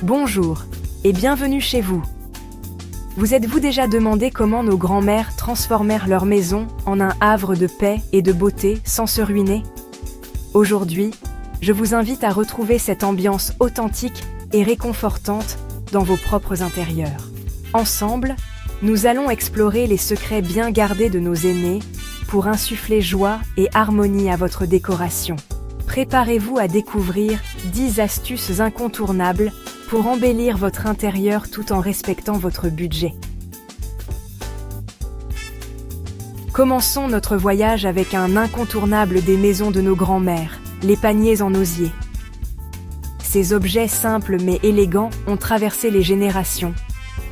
Bonjour et bienvenue chez vous. Vous êtes-vous déjà demandé comment nos grands-mères transformèrent leur maison en un havre de paix et de beauté sans se ruiner? Aujourd'hui, je vous invite à retrouver cette ambiance authentique et réconfortante dans vos propres intérieurs. Ensemble, nous allons explorer les secrets bien gardés de nos aînés pour insuffler joie et harmonie à votre décoration. Préparez-vous à découvrir 10 astuces incontournables pour embellir votre intérieur tout en respectant votre budget. Commençons notre voyage avec un incontournable des maisons de nos grands-mères, les paniers en osier. Ces objets simples mais élégants ont traversé les générations,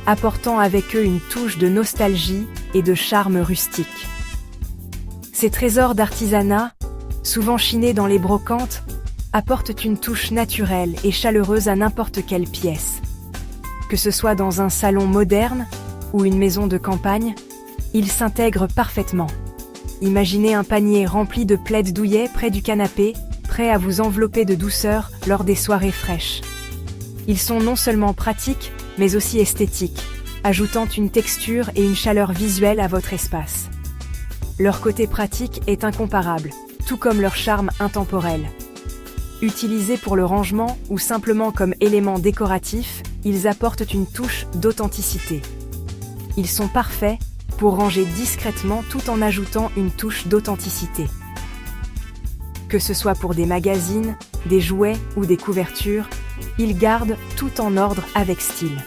apportant avec eux une touche de nostalgie et de charme rustique. Ces trésors d'artisanat, souvent chinés dans les brocantes, apportent une touche naturelle et chaleureuse à n'importe quelle pièce. Que ce soit dans un salon moderne ou une maison de campagne, ils s'intègrent parfaitement. Imaginez un panier rempli de plaids douillets près du canapé, prêt à vous envelopper de douceur lors des soirées fraîches. Ils sont non seulement pratiques, mais aussi esthétiques, ajoutant une texture et une chaleur visuelle à votre espace. Leur côté pratique est incomparable, tout comme leur charme intemporel. Utilisés pour le rangement ou simplement comme éléments décoratifs, ils apportent une touche d'authenticité. Ils sont parfaits pour ranger discrètement tout en ajoutant une touche d'authenticité. Que ce soit pour des magazines, des jouets ou des couvertures, ils gardent tout en ordre avec style.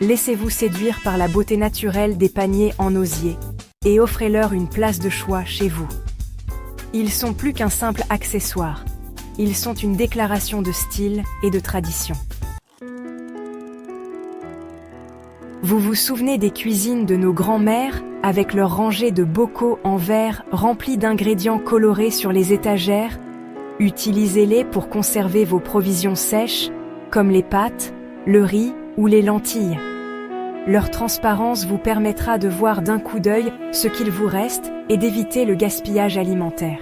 Laissez-vous séduire par la beauté naturelle des paniers en osier et offrez-leur une place de choix chez vous. Ils sont plus qu'un simple accessoire. Ils sont une déclaration de style et de tradition. Vous vous souvenez des cuisines de nos grands-mères avec leurs rangées de bocaux en verre remplis d'ingrédients colorés sur les étagères? Utilisez-les pour conserver vos provisions sèches, comme les pâtes, le riz ou les lentilles. Leur transparence vous permettra de voir d'un coup d'œil ce qu'il vous reste et d'éviter le gaspillage alimentaire.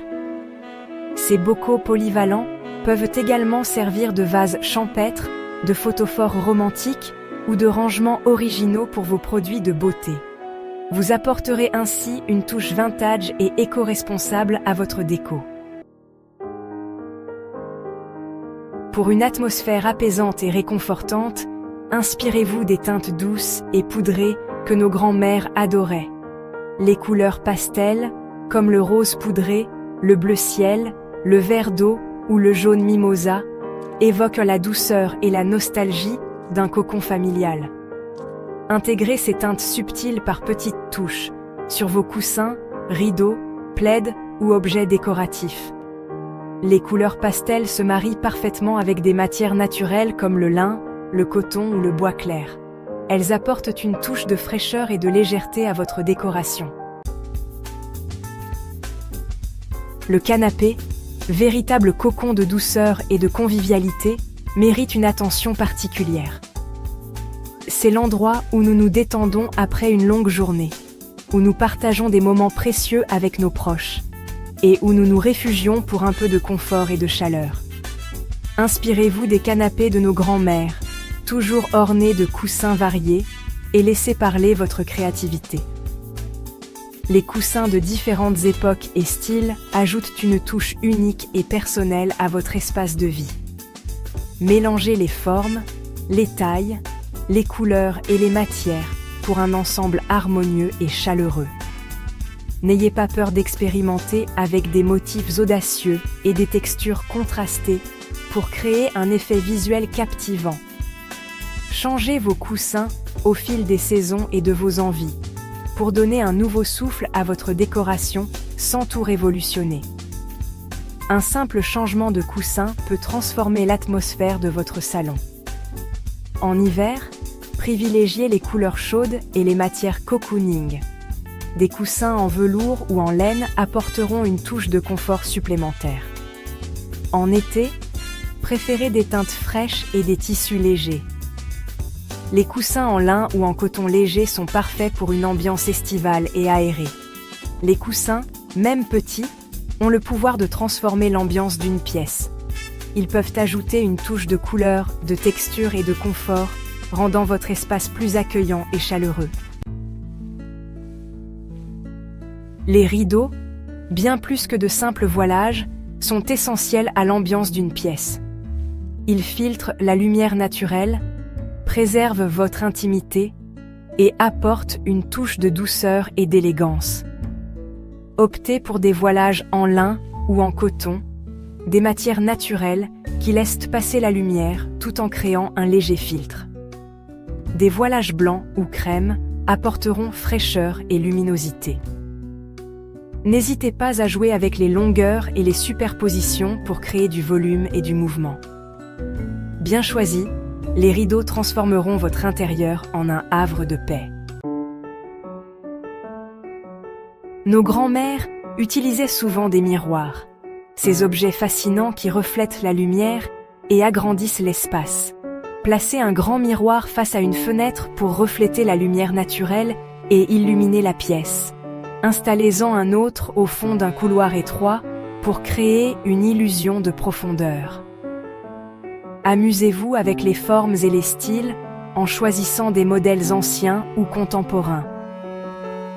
Ces bocaux polyvalents peuvent également servir de vases champêtres, de photophores romantiques ou de rangements originaux pour vos produits de beauté. Vous apporterez ainsi une touche vintage et éco-responsable à votre déco. Pour une atmosphère apaisante et réconfortante, inspirez-vous des teintes douces et poudrées que nos grands-mères adoraient. Les couleurs pastel, comme le rose poudré, le bleu ciel, le vert d'eau ou le jaune mimosa, évoquent la douceur et la nostalgie d'un cocon familial. Intégrez ces teintes subtiles par petites touches sur vos coussins, rideaux, plaids ou objets décoratifs. Les couleurs pastel se marient parfaitement avec des matières naturelles comme le lin, le coton ou le bois clair. Elles apportent une touche de fraîcheur et de légèreté à votre décoration. Le canapé, véritable cocon de douceur et de convivialité, mérite une attention particulière. C'est l'endroit où nous nous détendons après une longue journée, où nous partageons des moments précieux avec nos proches, et où nous nous réfugions pour un peu de confort et de chaleur. Inspirez-vous des canapés de nos grands-mères, toujours ornés de coussins variés, et laissez parler votre créativité. Les coussins de différentes époques et styles ajoutent une touche unique et personnelle à votre espace de vie. Mélangez les formes, les tailles, les couleurs et les matières pour un ensemble harmonieux et chaleureux. N'ayez pas peur d'expérimenter avec des motifs audacieux et des textures contrastées pour créer un effet visuel captivant. Changez vos coussins au fil des saisons et de vos envies, pour donner un nouveau souffle à votre décoration sans tout révolutionner. Un simple changement de coussin peut transformer l'atmosphère de votre salon. En hiver, privilégiez les couleurs chaudes et les matières cocooning. Des coussins en velours ou en laine apporteront une touche de confort supplémentaire. En été, préférez des teintes fraîches et des tissus légers. Les coussins en lin ou en coton léger sont parfaits pour une ambiance estivale et aérée. Les coussins, même petits, ont le pouvoir de transformer l'ambiance d'une pièce. Ils peuvent ajouter une touche de couleur, de texture et de confort, rendant votre espace plus accueillant et chaleureux. Les rideaux, bien plus que de simples voilages, sont essentiels à l'ambiance d'une pièce. Ils filtrent la lumière naturelle, préservent votre intimité et apportent une touche de douceur et d'élégance. Optez pour des voilages en lin ou en coton, des matières naturelles qui laissent passer la lumière tout en créant un léger filtre. Des voilages blancs ou crème apporteront fraîcheur et luminosité. N'hésitez pas à jouer avec les longueurs et les superpositions pour créer du volume et du mouvement. Bien choisis, les rideaux transformeront votre intérieur en un havre de paix. Nos grands-mères utilisaient souvent des miroirs, ces objets fascinants qui reflètent la lumière et agrandissent l'espace. Placez un grand miroir face à une fenêtre pour refléter la lumière naturelle et illuminer la pièce. Installez-en un autre au fond d'un couloir étroit pour créer une illusion de profondeur. Amusez-vous avec les formes et les styles en choisissant des modèles anciens ou contemporains.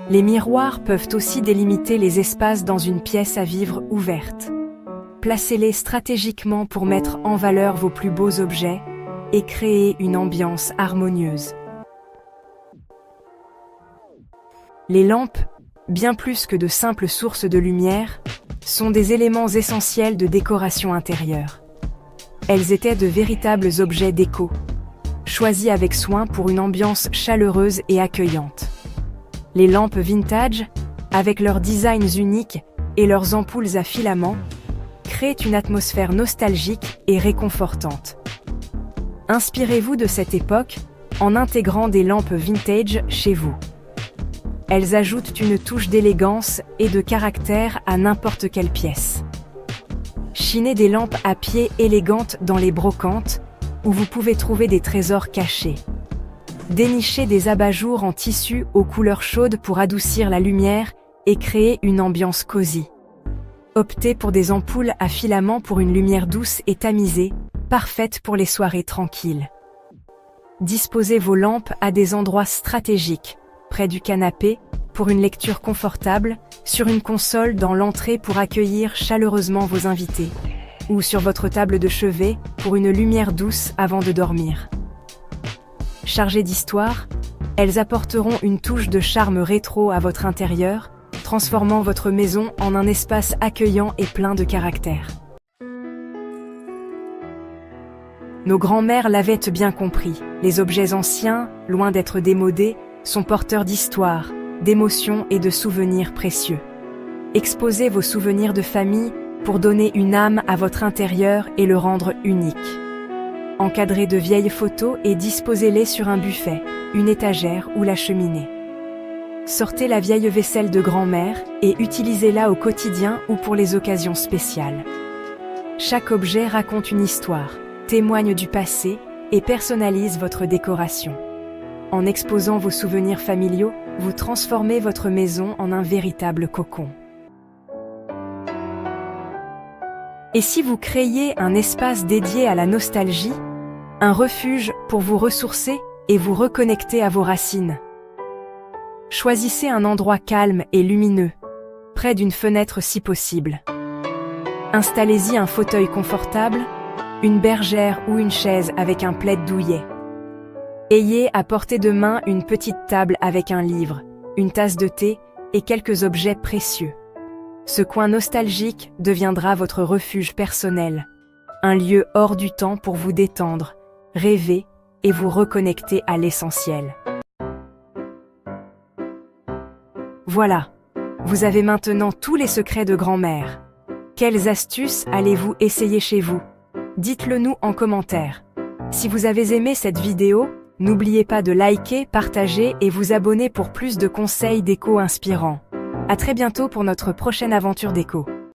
Les miroirs peuvent aussi délimiter les espaces dans une pièce à vivre ouverte. Placez-les stratégiquement pour mettre en valeur vos plus beaux objets et créer une ambiance harmonieuse. Les lampes, bien plus que de simples sources de lumière, sont des éléments essentiels de décoration intérieure. Elles étaient de véritables objets déco, choisis avec soin pour une ambiance chaleureuse et accueillante. Les lampes vintage, avec leurs designs uniques et leurs ampoules à filaments, créent une atmosphère nostalgique et réconfortante. Inspirez-vous de cette époque en intégrant des lampes vintage chez vous. Elles ajoutent une touche d'élégance et de caractère à n'importe quelle pièce. Chinez des lampes à pied élégantes dans les brocantes, où vous pouvez trouver des trésors cachés. Dénichez des abat-jours en tissu aux couleurs chaudes pour adoucir la lumière et créer une ambiance cosy. Optez pour des ampoules à filaments pour une lumière douce et tamisée, parfaite pour les soirées tranquilles. Disposez vos lampes à des endroits stratégiques, près du canapé, pour une lecture confortable, sur une console dans l'entrée pour accueillir chaleureusement vos invités, ou sur votre table de chevet pour une lumière douce avant de dormir. Chargées d'histoire, elles apporteront une touche de charme rétro à votre intérieur, transformant votre maison en un espace accueillant et plein de caractère. Nos grands-mères l'avaient bien compris, les objets anciens, loin d'être démodés, sont porteurs d'histoire, d'émotions et de souvenirs précieux. Exposez vos souvenirs de famille pour donner une âme à votre intérieur et le rendre unique. Encadrez de vieilles photos et disposez-les sur un buffet, une étagère ou la cheminée. Sortez la vieille vaisselle de grand-mère et utilisez-la au quotidien ou pour les occasions spéciales. Chaque objet raconte une histoire, témoigne du passé et personnalise votre décoration. En exposant vos souvenirs familiaux, vous transformez votre maison en un véritable cocon. Et si vous créiez un espace dédié à la nostalgie, un refuge pour vous ressourcer et vous reconnecter à vos racines? Choisissez un endroit calme et lumineux, près d'une fenêtre si possible. Installez-y un fauteuil confortable, une bergère ou une chaise avec un plaid douillet. Ayez à portée de main une petite table avec un livre, une tasse de thé et quelques objets précieux. Ce coin nostalgique deviendra votre refuge personnel, un lieu hors du temps pour vous détendre, rêver et vous reconnecter à l'essentiel. Voilà, vous avez maintenant tous les secrets de grand-mère. Quelles astuces allez-vous essayer chez vous? Dites-le nous en commentaire. Si vous avez aimé cette vidéo, n'oubliez pas de liker, partager et vous abonner pour plus de conseils déco inspirants. À très bientôt pour notre prochaine aventure déco.